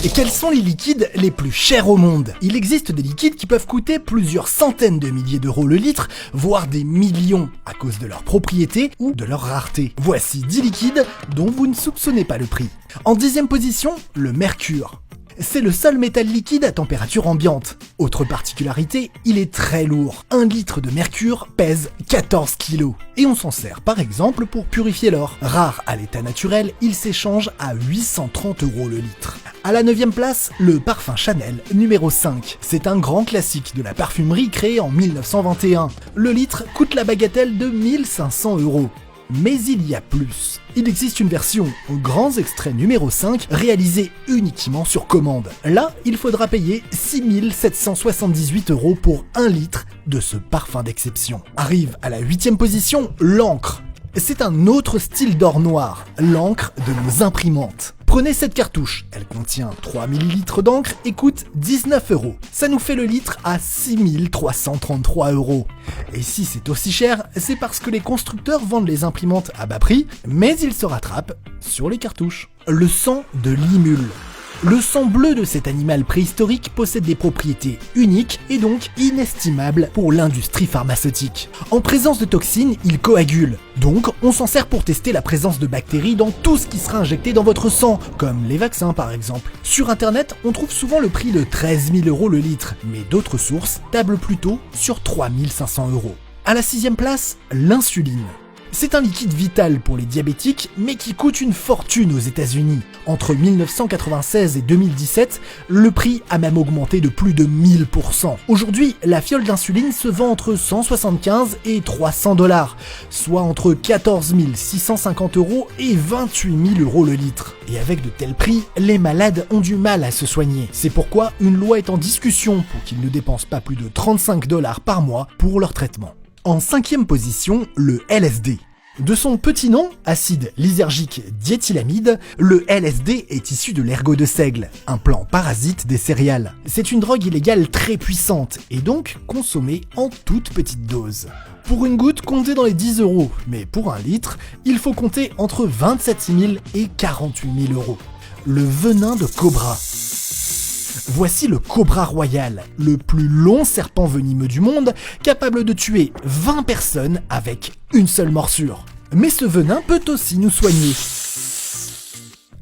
Et quels sont les liquides les plus chers au monde? Il existe des liquides qui peuvent coûter plusieurs centaines de milliers d'euros le litre, voire des millions à cause de leur propriété ou de leur rareté. Voici 10 liquides dont vous ne soupçonnez pas le prix. En 10e position, le mercure. C'est le seul métal liquide à température ambiante. Autre particularité, il est très lourd. 1 litre de mercure pèse 14 kg. Et on s'en sert par exemple pour purifier l'or. Rare à l'état naturel, il s'échange à 830 € le litre. À la 9e place, le parfum Chanel numéro 5. C'est un grand classique de la parfumerie créé en 1921. Le litre coûte la bagatelle de 1500 €. Mais il y a plus. Il existe une version aux grands extraits numéro 5 réalisée uniquement sur commande. Là, il faudra payer 6 778 € pour 1 litre de ce parfum d'exception. Arrive à la 8e position, l'encre. C'est un autre style d'or noir, l'encre de nos imprimantes. Prenez cette cartouche, elle contient 3 ml d'encre et coûte 19 €. Ça nous fait le litre à 6 333 €. Et si c'est aussi cher, c'est parce que les constructeurs vendent les imprimantes à bas prix, mais ils se rattrapent sur les cartouches. Le sang de limule. Le sang bleu de cet animal préhistorique possède des propriétés uniques et donc inestimables pour l'industrie pharmaceutique. En présence de toxines, il coagule. Donc, on s'en sert pour tester la présence de bactéries dans tout ce qui sera injecté dans votre sang, comme les vaccins par exemple. Sur internet, on trouve souvent le prix de 13 000 € le litre, mais d'autres sources tablent plutôt sur 3 500 €. À la 6e place, l'insuline. C'est un liquide vital pour les diabétiques, mais qui coûte une fortune aux États-Unis. Entre 1996 et 2017, le prix a même augmenté de plus de 1000%. Aujourd'hui, la fiole d'insuline se vend entre 175 et 300 $, soit entre 14 650 € et 28 000 € le litre. Et avec de tels prix, les malades ont du mal à se soigner. C'est pourquoi une loi est en discussion pour qu'ils ne dépensent pas plus de 35 $ par mois pour leur traitement. En 5e position, le LSD. De son petit nom, acide lysergique diéthylamide, le LSD est issu de l'ergot de seigle, un plant parasite des céréales. C'est une drogue illégale très puissante et donc consommée en toute petite dose. Pour une goutte, comptez dans les 10 €, mais pour un litre, il faut compter entre 27 000 et 48 000 €. Le venin de cobra. Voici le cobra royal, le plus long serpent venimeux du monde, capable de tuer 20 personnes avec une seule morsure. Mais ce venin peut aussi nous soigner.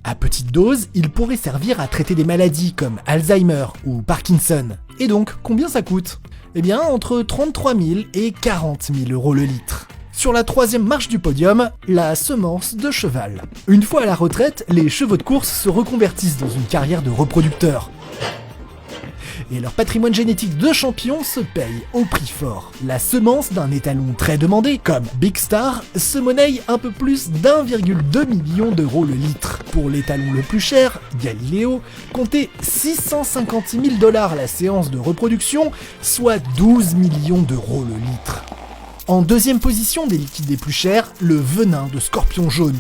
À petite dose, il pourrait servir à traiter des maladies comme Alzheimer ou Parkinson. Et donc, combien ça coûte? Eh bien, entre 33 000 et 40 000 € le litre. Sur la 3e marche du podium, la semence de cheval. Une fois à la retraite, les chevaux de course se reconvertissent dans une carrière de reproducteurs. Et leur patrimoine génétique de champion se paye au prix fort. La semence d'un étalon très demandé, comme Big Star, se monnaie un peu plus d'1,2 million € le litre. Pour l'étalon le plus cher, Galileo, comptez 656 000 $ la séance de reproduction, soit 12 millions € le litre. En 2e position des liquides les plus chers, le venin de scorpion jaune.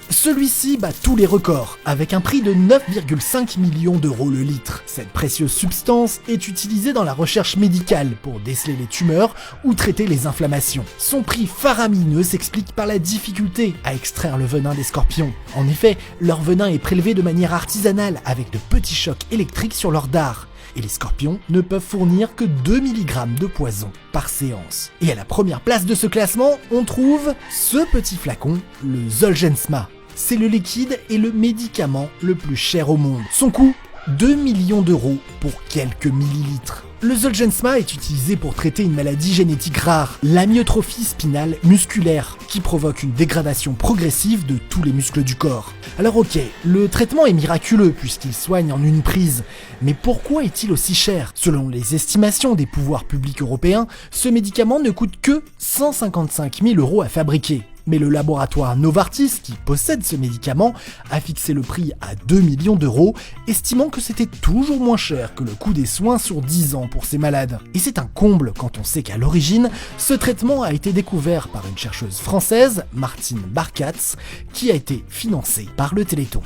Celui-ci bat tous les records, avec un prix de 9,5 millions € le litre. Cette précieuse substance est utilisée dans la recherche médicale pour déceler les tumeurs ou traiter les inflammations. Son prix faramineux s'explique par la difficulté à extraire le venin des scorpions. En effet, leur venin est prélevé de manière artisanale avec de petits chocs électriques sur leur dard. Et les scorpions ne peuvent fournir que 2 mg de poison par séance. Et à la première place de ce classement, on trouve ce petit flacon, le Zolgensma. C'est le liquide et le médicament le plus cher au monde. Son coût, 2 millions € pour quelques millilitres. Le Zolgensma est utilisé pour traiter une maladie génétique rare, l'amyotrophie spinale musculaire, qui provoque une dégradation progressive de tous les muscles du corps. Alors ok, le traitement est miraculeux puisqu'il soigne en une prise, mais pourquoi est-il aussi cher? Selon les estimations des pouvoirs publics européens, ce médicament ne coûte que 155 000 € à fabriquer. Mais le laboratoire Novartis, qui possède ce médicament, a fixé le prix à 2 millions €, estimant que c'était toujours moins cher que le coût des soins sur 10 ans pour ces malades. Et c'est un comble quand on sait qu'à l'origine, ce traitement a été découvert par une chercheuse française, Martine Barkatz, qui a été financée par le Téléthon.